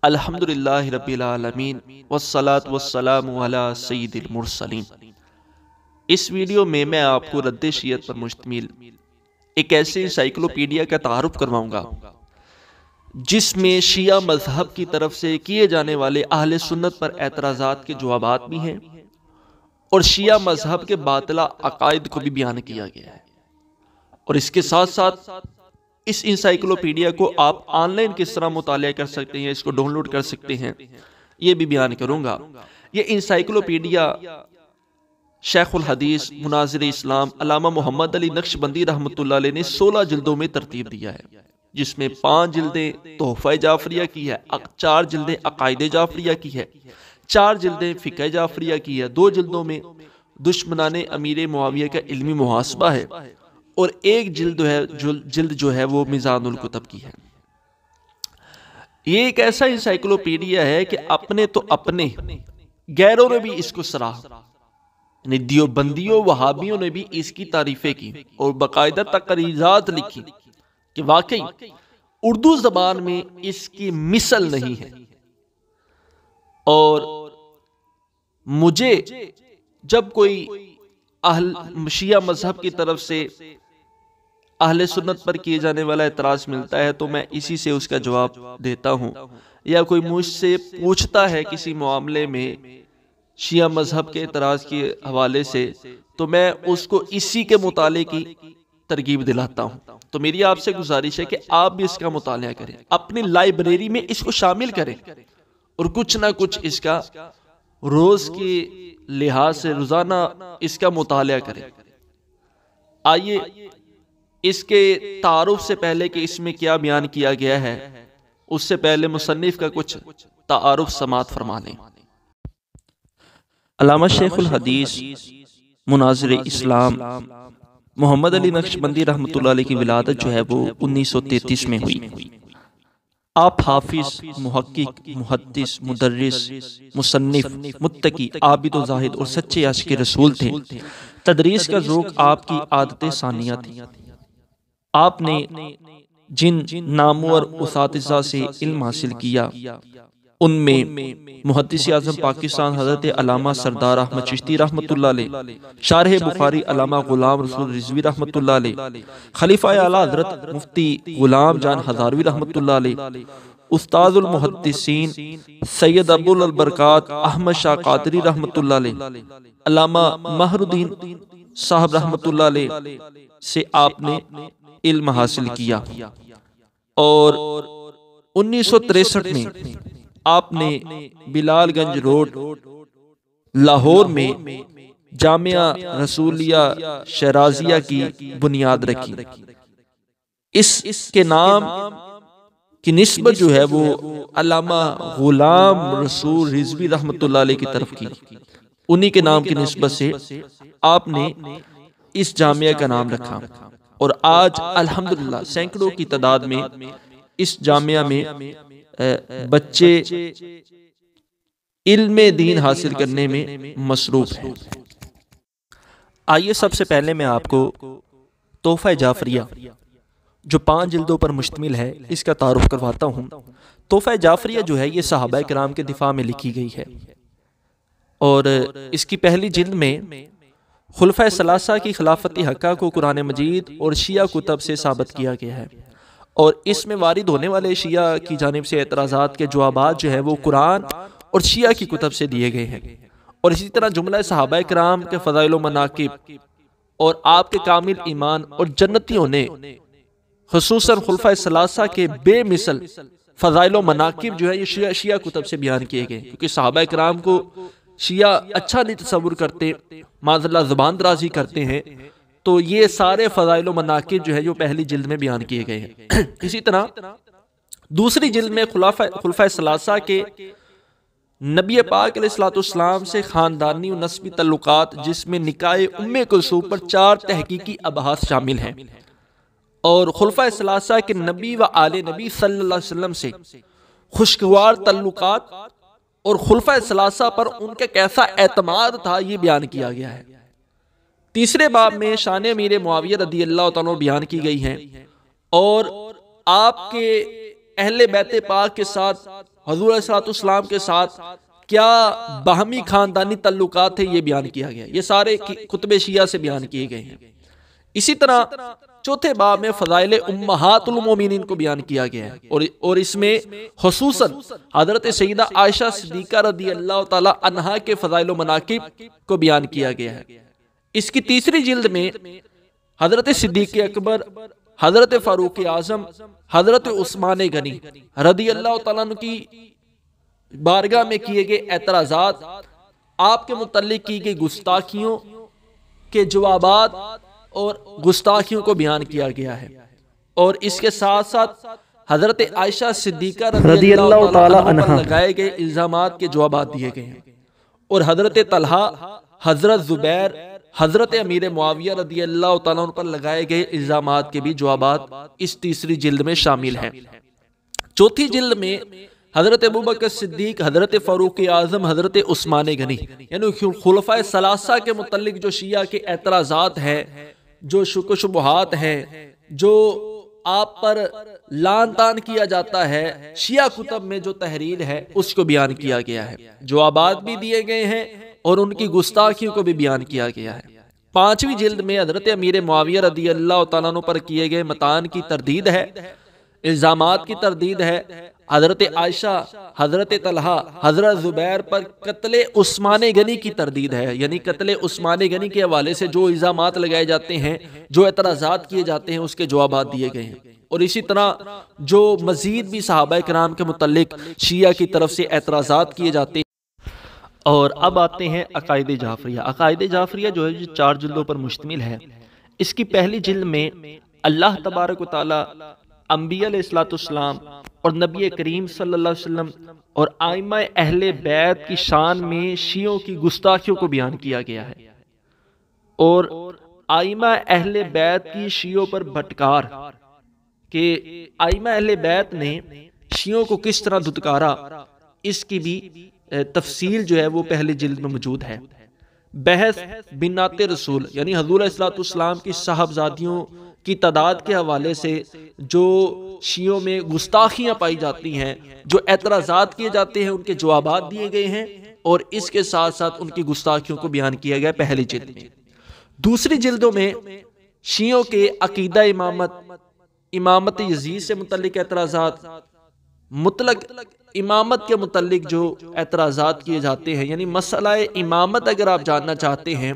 अल्हम्दुलिल्लाहि रब्बिल आलमीन वस्सलातु वस्सलामु अला सय्यिदिल मुरसलीन। इस वीडियो में मैं आपको रद्द शियत पर मुश्तमिल एक ऐसे इंसाइक्लोपीडिया का तारुफ करवाऊंगा जिसमें शिया मजहब की तरफ से किए जाने वाले अहले सुन्नत पर एतराज़ात के जवाबात भी हैं और शिया मजहब के बातिला अकायद को भी बयान किया गया है। और इसके साथ साथ इस इंसाइक्लोपीडिया को आप ऑनलाइन किस तरह मुतालिया कर सकते हैं, इसको डाउनलोड कर सकते हैं, ये भी बयान करूंगा। ये इंसाइक्लोपीडिया शेखुल हदीस मुनाजिर इस्लाम अल्लामा मोहम्मद अली नक्शबंदी रहमतुल्लाह अलैह ने 16 जिल्दों में तरतीब दिया है, जिसमें 5 जिल्दें तोहफा जाफरिया की है, 4 जिल्दें अकायदे जाफरिया की है, 4 जिल्दें फ़िक़ह जाफरिया की है, 2 जिल्दों में दुश्मनाने अमीर मुआविया का इल्मी मुहासबा है और एक जिल्द जो है वो मिज़ानुल कुतब की है। ये एक ऐसा इंसाइक्लोपीडिया है कि अपने तो अपने गैरों ने भी इसको सराहा, दियोबंदियों वहाबियों ने भी इसकी तारीफें की और बाकायदा तकरीरात लिखी कि वाकई उर्दू जबान में इसकी मिसल नहीं है। और मुझे जब कोई शिया मजहब की तरफ से अहले सुन्नत पर किए जाने वाला एतराज मिलता है तो मैं इसी से उसका जवाब देता हूँ, या कोई मुझसे पूछता है किसी मामले में शिया मजहब के एतराज के हवाले से तो मैं उसको इसी के मुताले की तरगीब दिलाता हूँ। तो मेरी आपसे गुजारिश है कि आप भी इसका मुतालिया करें, अपनी लाइब्रेरी में इसको शामिल करें और कुछ ना कुछ इसका रोज के लिहाज से रोजाना इसका मुतालिया करें। आइए इसके तारुफ से पहले कि इसमें क्या बयान किया गया है, उससे पहले मुसन्निफ का कुछ तारुफ समात फरमा लें। अल्लामा शेखुल हदीस मुनाजिर इस्लाम मोहम्मद अली नक्शबंदी रहमतुल्लाह अलैह की विलादत जो है वो 1933 में हुई। आप हाफिज, मुहक्किक, मुहद्दिस, मुदर्रिस, मुसन्निफ, मुत्तकी, आबिद व जाहिद और सच्चे आशिक रसूल थे। तदरीस का ज़ौक़ आपकी आदतें सानिया थी। आपने जिन नामवर उसातिज़ा से इल्म हासिल किया उनमें मुहद्दिस आज़म पाकिस्तान हज़रत अल्लामा सरदार अहमद चिश्ती रहमतुल्लाह अलैह, शारह बुखारी अल्लामा गुलाम रसूल रिज़वी रहमतुल्लाह अलैह, खलीफा आला हज़रत मुफ्ती गुलाम जान हज़ारवी रहमतुल्लाह अलैह, उस्ताजुल मुहद्दिसीन सैयद अबुल बरकात अहमद शाह कादरी रहमतुल्लाह अलैह, अल्लामा महरुद्दीन साहब रहमतुल्लाह अलैह से आपने इल्म हासिल किया। और 1963 में आपने बिलालगंज रोड लाहौर में जामिया रसूलिया शराजिया की बुनियाद रखी। इसके नाम की निस्बत जो है वो अल्लामा गुलाम रसूल रिज़वी रहमतुल्लाह अलैह की तरफ की, उन्हीं के नाम की निस्बत से आपने इस जामिया का नाम रखा। और आज अल्हम्दुलिल्लाह सैकड़ों की तादाद में इस जामिया में बच्चे इल्मे दीन हासिल करने में मसरूफ हैं। आइए सबसे पहले मैं आपको तोहफा जाफरिया जो 5 जिल्दों पर मुश्तमिल है इसका तारुफ करवाता हूँ। तोहफा जाफरिया जो है ये सहाबा किराम के दिफा में लिखी गई है और इसकी पहली जिल्द में खुलफा सलासा की खिलाफत हक्का को कुरान मजीद और शिया कुतब से साबित किया गया है और इसमें वारिद होने वाले शिया की जानिब से एतराज़ात के जवाबात जो है वो कुरान और शिया की कुतब से दिए गए हैं। और इसी तरह जुमला सहाबा किराम के फ़ज़ाइल व मनाकिब और आपके कामिल ईमान और जन्नती होने खुसूसन खुलफा सलासा के बेमिसल फ़ज़ाइल व मनाकिब जो है ये शिया कुतब से बयान किए गए, क्योंकि सहाबा किराम को शिया अच्छा नहीं तसव्वुर करते, माज़अल्लाह ज़ुबान दराज़ी करते हैं, तो ये सारे फ़ज़ाइल व मनाकिब जो है जो पहली जिल्द में बयान किए गए हैं। इसी तरह दूसरी जिल्द में खुलफा सलासा के नबी पाक अलैहिस्सलाम से ख़ानदानी और नस्बी तल्लुकात जिसमें निकाय उम्मे कुलसूम पर 4 तहकीकी अबहास शामिल हैं और खुलफा सलासा के नबी व आले नबी सल्लल्लाहु अलैहि वसल्लम से खुशगवार तल्लुकात और खुलफा सलासा पर उनका कैसा एतमाद था ये बयान किया गया है। तीसरे बाब में शान अमीर मुआविया रज़ियल्लाहु तआला अन्हु बयान की गई हैं और आपके अहले बैत पाक के साथ, हुज़ूर अलैहिस्सलाम के साथ क्या बाहमी खानदानी तल्लुकात है, ये बयान किया गया। ये सारे कुतुब शिया से बयान किए गए हैं। इसी तरह चौथे बाब में फ़ज़ाइल उम्महातुल मोमिनीन को बयान किया गया है और इसमें खुसूसन हज़रत सैयदा आयशा सिद्दीक़ा रज़ियल्लाहु ताला अन्हा के फ़ज़ाइल व मनाक़िब को बयान किया गया है। इसकी तीसरी जिल्द में हज़रत सिद्दीक़ अकबर, हज़रत फ़ारूक़ आज़म, हज़रत उस्मान गनी रज़ियल्लाहु ताला अन्हु की बारगाह में किए गए एतराज़ात, आपके मुतल्लिक़ की गई गुस्ताखियों के जवाबात और गुस्ताखियों को बयान किया गया है। और इसके साथ साथ हज़रत आयशा सिद्दीक़ा रज़ियल्लाहु ताला अन्हा पर लगाए गए इल्ज़ामात के जवाबात दिए गए हैं। और हज़रत तलहा, हज़रत ज़ुबैर, हज़रत अमीर मुआविया रज़ियल्लाहु ताला अन्हु पर लगाए गए इल्ज़ामात के भी जवाबात इस तीसरी जिल्द में शामिल हैं। चौथी जिल्द में हज़रत अबू बकर सिद्दीक़, हज़रत फ़ारूक़ आज़म, हज़रत उस्मान गनी यानी खुलफ़ाए सलासा के मुतल्लिक़ जो शिया के एतराज़ात हैं, जो शुक शुबहात हैं, जो आप पर लान तान किया जाता है, शिया कुतब में जो तहरीर है उसको बयान किया गया है। जवाबात भी दिए गए हैं और उनकी गुस्ताखियों को भी बयान किया गया है। पांचवी जिल्द में हज़रत अमीर मुआविया रज़ियल्लाहु ताला अन्हु पर किए गए मतान की तरदीद है, इल्ज़ामात की तरदीद है। हज़रत आयशा, हज़रत तलहा, हज़रत ज़ुबैर पर कत्ले उस्मान गनी की तरदीद है, यानी कत्ले उस्मान गनी के हवाले से जो इल्ज़ामात लगाए जाते हैं, जो एतराज़ात किए जाते हैं, उसके जवाबात दिए गए हैं। और इसी तरह जो मज़ीद भी सहाबा किराम के मुतल्लिक़ शिया की तरफ से एतराज़ात किए जाते हैं। और अब आते हैं अक़ाइद जाफ़रिया। अक़ाइद जाफ़रिया जो है, जो 4 जिल्दों पर मुश्तमिल है। इसकी पहली जिल्द में अल्लाह तबारक व तआला अंबिया अलैहिस्सलाम और नबी करीम सल्लल्लाहु अलैहि वसल्लम और आइमा अहले बैत की शान में शियों की गुस्ताखियों को बयान किया गया है। और आइमा अहले बैत की शियों पर भटकार के आइमा अहले बैत ने शियों को किस तरह धुतकारा, इसकी भी तफसील जो है वो पहली जिल्द में मौजूद है। बहस बिनाते रसूल यानी हुज़ूर अलैहिस्सलाम की साहबजादियों की तादाद के हवाले से जो शियों में गुस्ताखियाँ पाई जाती हैं, जो एतराज़ात किए जाते हैं, उनके जवाबात दिए गए हैं। और इसके साथ साथ उनकी गुस्ताखियों को बयान किया गया पहली जिल्द में। दूसरी जिल्दों में शियों के अकीदा इमामत यजीद से मुतल्लिक एतराज़ात, मुतलक इमामत के मुतल्लिक जो एतराज़ात किए जाते हैं, यानी मसला इमामत अगर आप जानना चाहते हैं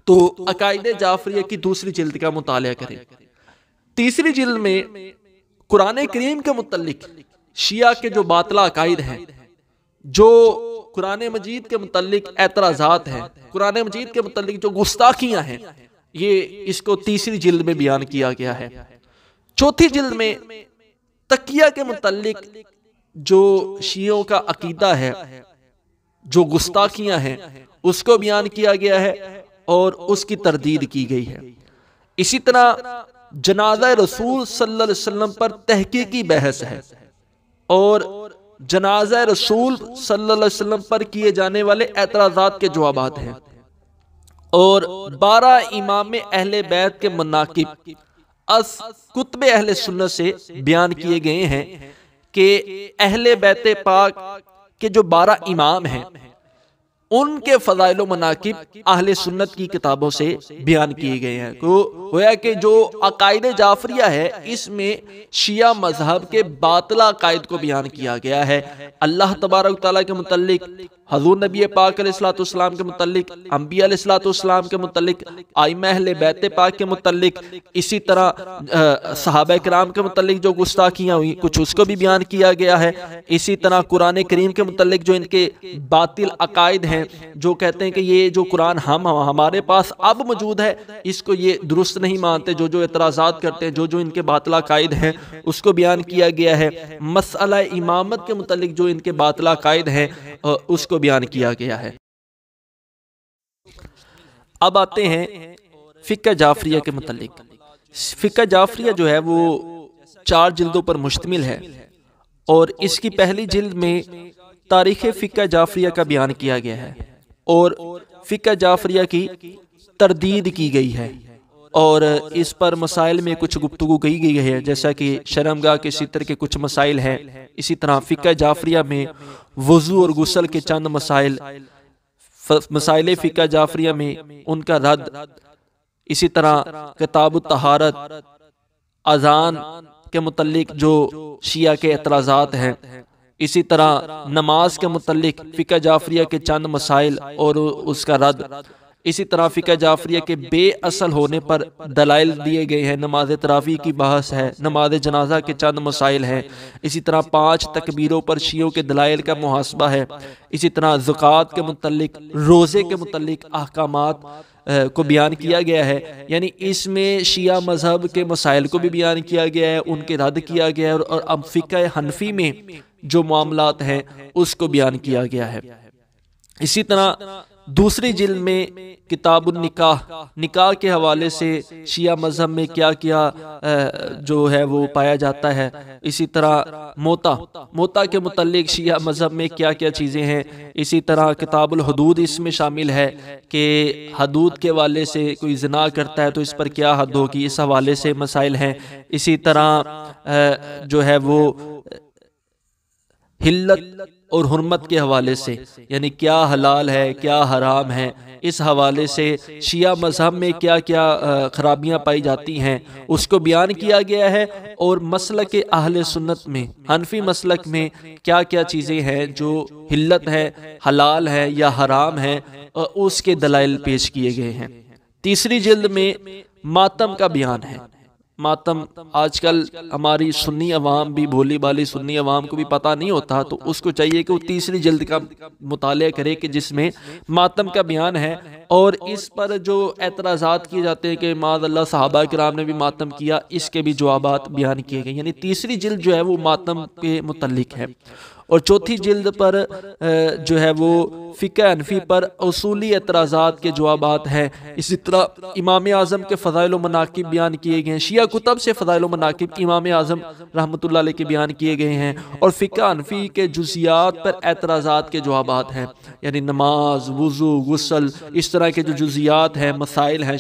तो अक़ाइद जाफ़रिया की दूसरी जिल्द का मुताला करें। तीसरी जिल्द में कुरान करीम के मुतल्लिक शिया के जो बातिल अक़ाइद हैं, जो कुरान मजीद के मुतल्लिक एतराज़ात हैं, कुरान मजीद के मुतल्लिक जो गुस्ताखियाँ हैं, ये इसको तीसरी जिल्द में बयान किया गया है। चौथी जिल्द में तकिया के मुतल्लिक जो शियों का अकीदा है, जो गुस्ताखियाँ हैं, उसको बयान किया गया है और उसकी तरदीद की गई है। इसी तरह जनाज़ा रसूल सल्लल्लाहु अलैहि वसल्लम पर तहकीकी बहस है और जनाज़ा रसूल सल्लल्लाहु अलैहि वसल्लम पर किए जाने वाले एतराज़ात के जवाबात हैं। और 12 इमाम अहले बैत के मनाकिब अस कुतुब अहले सुन्नत से बयान किए गए हैं कि अहले बैत पाक के जो 12 इमाम हैं, उनके फ़ज़ाइल व मनाकिब अहले सुन्नत की किताबों से बयान किए गए हैं। तो गोया कि जो अक़ाइद जाफ़रिया है, इसमें शिया मज़हब के बातिल अक़ाइद को बयान किया गया है। अल्लाह तबारक तआला के मुतल्लिक, हज़ूर नबी पाक अलैहिस्सलाम के मुतल्लिक, अंबिया अलैहिस्सलाम के मुतल्लिक, आइमा अहले बैत पाक के मुतल्लिक, इसी तरह सहाबा किराम के मुतल्लिक जो गुस्ताखियाँ हुई कुछ उसको भी बयान किया गया है। इसी तरह कुरान करीम के मुतल्लिक जो इनके बातिल अक़ाइद हैं, जो कहते हैं कि ये जो कुरान हमारे पास अब मौजूद है, इसको ये दुरुस्त नहीं मानते, जो एतराज़ात करते हैं, जो इनके बातिल अक़ाइद हैं, उसको बयान किया गया है। मसला इमामत के मुतल्लिक जो इनके बातिल अक़ाइद हैं, उसको बयान किया गया है। अब आते हैं फ़िक़्ह जाफ़रिया के मुतल्लिक। फ़िक़्ह जाफ़रिया जो है वो 4 जिल्दों पर मुश्तमिल है और इसकी पहली जिल्द में तारीख़ फ़िक़्ह जाफ़रिया का बयान किया गया है और फ़िक़्ह जाफ़रिया की तरदीद की गई है। और इस पर मसाइल में कुछ गुफ्तगू की गई है, जैसा कि शर्मगाह के सितर के कुछ मसाइल हैं। इसी तरह फ़िक़्ह जाफ़रिया में वज़ू और गुस्ल के चंद मसाइल, मसाइल फ़िक़्ह जाफ़रिया में उनका रद्द। इसी तरह किताब तहारत, अज़ान के मुतल्लिक जो शिया के एतराज़ात हैं। इसी तरह नमाज के मुतल्लिक फ़िक़्ह जाफ़रिया के चंद मसाइल और उसका रद्द। इसी तरह फ़िक़्ह जाफ़रिया के बेअसल होने पर दलाइल दिए गए हैं। नमाज तरावी की बहस है, नमाज जनाजा के चंद मसाइल हैं। इसी तरह 5 तकबीरों पर शियों के दलाइल का मुहासबा है। इसी तरह ज़कात के मुतल्लिक, रोज़े के मुतल्लिक अहकामात को बयान किया गया है। यानी इसमें शिया मज़हब के मसाइल को भी बयान किया गया है, उनके रद्द किया गया है, और अब फ़िक़्ह हनफ़ी में जो मामलात हैं उसको बयान किया गया है। इसी तरह दूसरी जिल्द में किताबुन निकाह, निकाह के हवाले से शिया मज़हब में क्या क्या जो है वो पाया जाता है। इसी तरह मोता के मुतल्लिक शिया मज़हब में क्या क्या चीज़ें हैं। इसी तरह किताबुल हुदूद इसमें शामिल है कि हदूद के हवाले से कोई ज़िना करता है तो इस पर क्या हद होगी, इस हवाले से मसाइल हैं। इसी तरह जो है वो हिल्लत और हुर्मत के हवाले से, यानी क्या हलाल है क्या हराम है, इस हवाले से शिया मज़हब में क्या क्या खराबियाँ पाई जाती हैं उसको बयान किया गया है। और मसलक अहले सुन्नत में, हनफी मसलक में क्या क्या चीज़ें हैं जो हिल्लत है, हलाल है या हराम है, उसके दलाइल पेश किए गए हैं। तीसरी जिल्द में मातम का बयान है। मातम आजकल हमारी सुन्नी अवाम भी, भोली भाली सुन्नी अवाम को भी पता नहीं होता, तो उसको चाहिए कि वो तीसरी जिल्द का मुतालिया करे कि जिसमें मातम का बयान है। और इस पर जो एतराज़ात किए जाते हैं कि माज़अल्लाह सहाबा किराम ने भी मातम किया, इसके भी जवाबात बयान किए गए। यानी तीसरी जिल्द जो है वो मातम के मुतल्लिक है। और चौथी जिल्द पर जो है वो फ़िक़्ह हनफ़ी पर उसूली एतराज़ात के जवाबात हैं। इसी तरह इमाम आज़म के फ़ज़ाइल व मनाक़िब बयान किए गए हैं। शिया कुतब से फ़ज़ाइल व मनाक़िब इमाम आज़म रहमतुल्लाह अलैह के बयान किए गए हैं। और फ़िक़्ह हनफ़ी के जुज़ियात पर एतराज़ात के जवाबात हैं, यानी नमाज, वुज़ू, गुस्ल, इस तरह के जो जुज़ियात हैं, मसाइल हैं,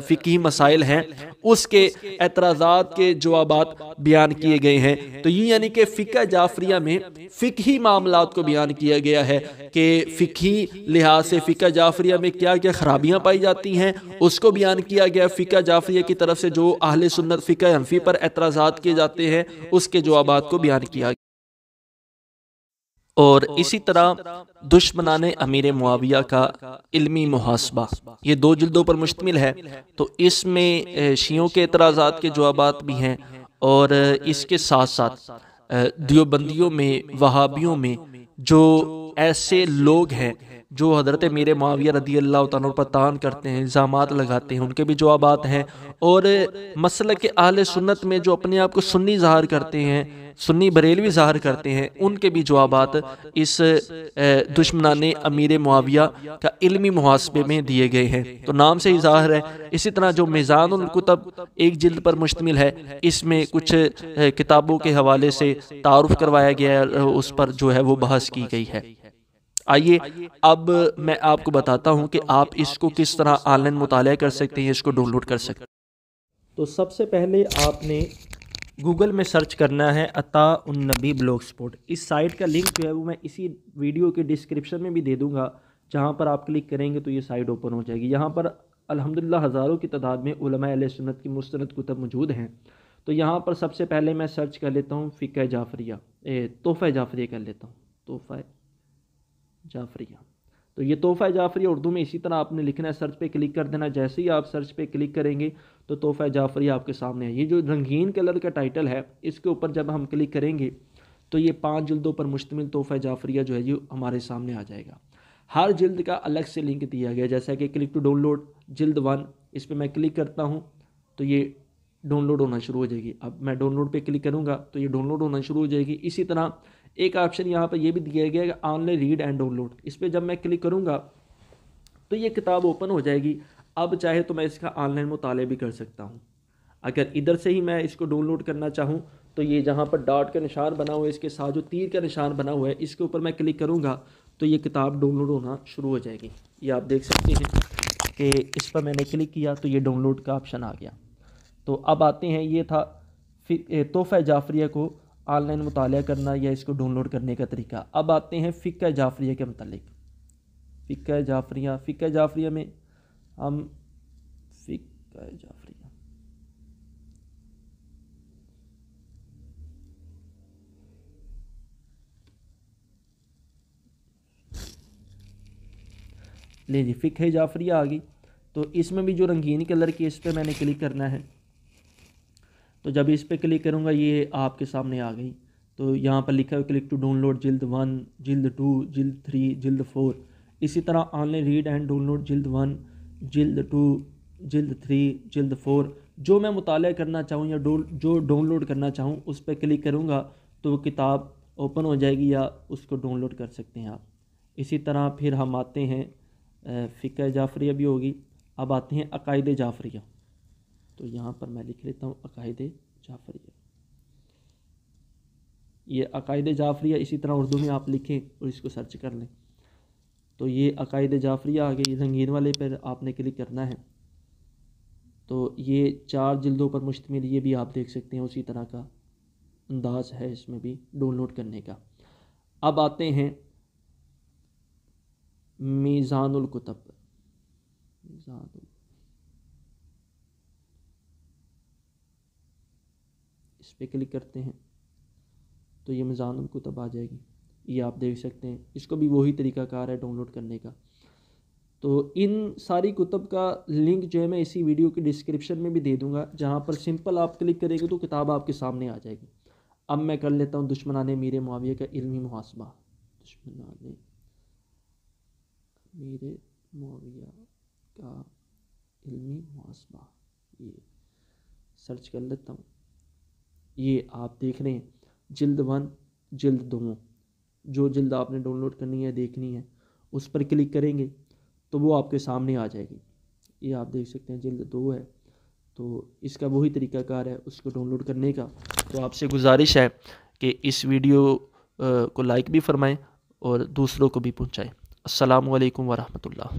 फ़िक़ही मसाइल हैं, उसके एतराज़ात के जवाबात बयान किए गए हैं। तो ये यानी कि फ़िक़्ह जाफ़रिया में फ़िक़ही मामलात को बयान किया गया है कि फ़िक़ही लिहाज से फ़िक़्ह जाफ़रिया में क्या क्या खराबियाँ पाई जाती हैं, उसको बयान किया गया। फ़िक़्ह जाफ़रिया की तरफ से जो अहले सुन्नत फ़िक़्ह हनफ़ी पर एतराज़ात किए जाते हैं उसके जवाबात को बयान किया गया। और इसी तरह दुश्मनाने अमीर मुआविया का इल्मी मुहासबा, ये 2 जिल्दों पर मुश्तमिल है। तो इसमें शियों के एतराज़ात के जवाबात भी हैं, और इसके साथ साथ दियोबंदियों में, वहाबियों में जो ऐसे लोग हैं जो हज़रत अमीर मुआविया रज़ी अल्लाह तआला पर तान करते हैं, इल्ज़ामात लगाते हैं, उनके भी जवाबात हैं। और मसलक अहले सुन्नत में जो अपने आप को सुन्नी ज़ाहिर करते हैं, सुन्नी बरेलवी ज़ाहिर करते हैं, उनके भी जवाबात इस दुश्मनाने अमीर मुआविया का इल्मी मुहासबे में दिए गए हैं। तो नाम से ही ज़ाहिर है। इसी तरह जो मीज़ानुल कुतुब 1 जिल्द पर मुश्तमिल है, इसमें कुछ किताबों के हवाले से तारुफ करवाया गया है, उस पर जो है वो बहस की गई है। आइए अब मैं आपको बताता हूँ कि आप इसको किस तरह ऑनलाइन मुतालिया कर सकते हैं, इसको डाउनलोड कर सकते हैं। तो सबसे पहले आपने गूगल में सर्च करना है अता-उन-नबी ब्लॉग स्पॉट। इस साइट का लिंक जो है वो मैं इसी वीडियो के डिस्क्रिप्शन में भी दे दूँगा। जहाँ पर आप क्लिक करेंगे तो ये साइट ओपन हो जाएगी। यहाँ पर अल्हम्दुलिल्लाह हज़ारों की तादाद में उलमा अहले सुन्नत की मुस्तनद कुतुब मौजूद हैं। तो यहाँ पर सबसे पहले मैं सर्च कर लेता हूँ फ़िक़्ह जाफ़रिया, तोहफ़ा जाफ़रिया कर लेता हूँ, तोहफ़ा जाफ़रिया। तो ये तोहफ़ा जाफ़रिया उर्दू में इसी तरह आपने लिखना है, सर्च पे क्लिक कर देना। जैसे ही आप सर्च पे क्लिक करेंगे तो तोहफ़ा जाफ़रिया आपके सामने है। ये जो रंगीन कलर का टाइटल है, इसके ऊपर जब हम क्लिक करेंगे तो ये 5 जिल्दों पर मुश्तमिल तोहफ़ा जाफ़रिया जो है ये हमारे सामने आ जाएगा। हर जिल्द का अलग से लिंक दिया गया, जैसा कि क्लिक टू डाउनलोड जिल्द 1, इस पर मैं क्लिक करता हूँ तो ये डाउनलोड होना शुरू हो जाएगी। अब मैं डाउनलोड पे क्लिक करूँगा तो ये डाउनलोड होना शुरू हो जाएगी। इसी तरह एक ऑप्शन यहाँ पर ये भी दिया गया है ऑनलाइन रीड एंड डाउनलोड, इस पर जब मैं क्लिक करूँगा तो ये किताब ओपन हो जाएगी। अब चाहे तो मैं इसका ऑनलाइन मुताले भी कर सकता हूँ। अगर इधर से ही मैं इसको डाउनलोड करना चाहूँ तो ये जहाँ पर डॉट का निशान बना हुआ है, इसके साथ जो तीर का निशान बना हुआ है, इसके ऊपर मैं क्लिक करूँगा तो ये किताब डाउनलोड होना शुरू हो जाएगी। ये आप देख सकते हैं। कि इस पर मैंने क्लिक किया तो ये डाउनलोड का ऑप्शन आ गया। तो अब आते हैं, ये था तोहफ़ा जाफ़रिया को ऑनलाइन मुताला करना या इसको डाउनलोड करने का तरीका। अब आते हैं फ़िक़्ह जाफ़रिया के मतलब। फ़िक़्ह जाफ़रिया में हम फ़िक़्ह जाफ़रिया ले जी, फ़िक़्ह जाफ़रिया आ गई। तो इसमें भी जो रंगीन कलर की, इस पर मैंने क्लिक करना है। तो जब इस पर क्लिक करूँगा ये आपके सामने आ गई। तो यहाँ पर लिखा है क्लिक टू डाउनलोड जिल्द 1, जिल्द 2, जिल्द 3, जिल्द 4। इसी तरह ऑनलाइन रीड एंड डाउनलोड जिल्द 1, जिल्द 2, जिल्द 3, जिल्द 4। जो मैं मुताला करना चाहूँ या जो डाउनलोड करना चाहूँ उस पर क्लिक करूँगा तो वो किताब ओपन हो जाएगी या उसको डाउनलोड कर सकते हैं आप। इसी तरह फिर हम आते हैं, फ़िक़्ह जाफ़रिया भी होगी। अब आते हैं अक़ाइद जाफ़रिया। तो यहाँ पर मैं लिख लेता हूँ अक़ाइद जाफ़रिया। ये अक़ाइद जाफ़रिया इसी तरह उर्दू में आप लिखें और इसको सर्च कर लें तो ये अक़ाइद जाफ़रिया आ गई। रंगीन वाले पर आपने क्लिक करना है। तो ये 4 जिल्दों पर मुश्तमिल, ये भी आप देख सकते हैं उसी तरह का अंदाज है इसमें भी डाउनलोड करने का। अब आते हैं मीज़ानुल कुतब। इस पर क्लिक करते हैं तो ये मीज़ानुल कुतब आ जाएगी। ये आप देख सकते हैं, इसको भी वही तरीक़ाकार है डाउनलोड करने का। तो इन सारी कुतब का लिंक जो है मैं इसी वीडियो की डिस्क्रिप्शन में भी दे दूँगा, जहाँ पर सिंपल आप क्लिक करेंगे तो किताब आपके सामने आ जाएगी। अब मैं कर लेता हूँ दुश्मनाने मीर मुआविया का इल्मी मुहासबा। दुश्मनाने मीर मुआविया का इल्मी मुहासबा, ये सर्च कर लेता हूँ। ये आप देख रहे हैं जिल्द 1, जिल्द 2। जो जिल्द आपने डाउनलोड करनी है, देखनी है, उस पर क्लिक करेंगे तो वो आपके सामने आ जाएगी। ये आप देख सकते हैं जिल्द 2 है। तो इसका वही तरीक़ाकार है उसको डाउनलोड करने का। तो आपसे गुजारिश है कि इस वीडियो को लाइक भी फरमाएं और दूसरों को भी पहुंचाएं। अस्सलामु अलैकुम वरहमतुल्लाह।